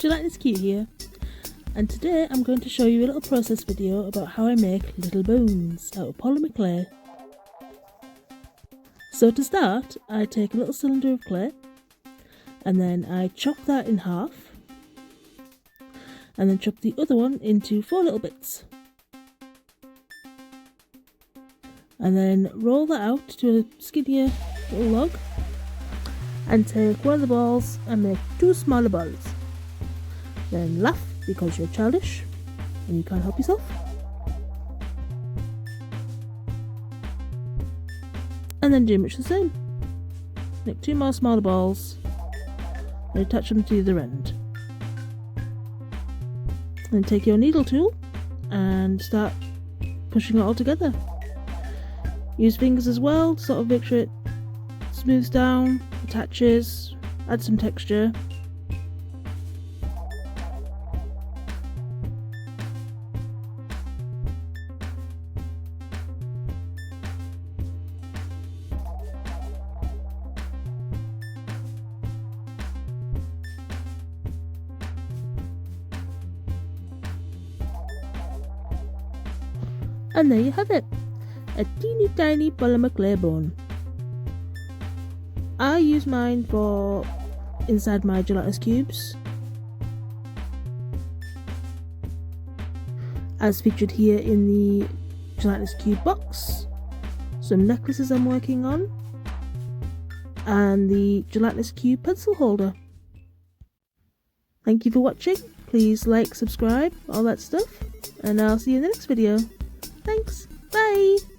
Gelatinous Cube here, and today I'm going to show you a little process video about how I make little bones out of polymer clay. So to start, I take a little cylinder of clay and then I chop that in half and then chop the other one into 4 little bits and then roll that out to a skinnier little log and take one of the balls and make 2 smaller balls. Then laugh because you're childish and you can't help yourself. And then do much the same. Make 2 more smaller balls and attach them to the other end. Then take your needle tool and start pushing it all together. Use fingers as well to sort of make sure it smooths down, attaches, add some texture. And there you have it, a teeny tiny polymer clay bone. I use mine for inside my gelatinous cubes, as featured here in the gelatinous cube box, some necklaces I'm working on, and the gelatinous cube pencil holder. Thank you for watching. Please like, subscribe, all that stuff, and I'll see you in the next video. Thanks, bye!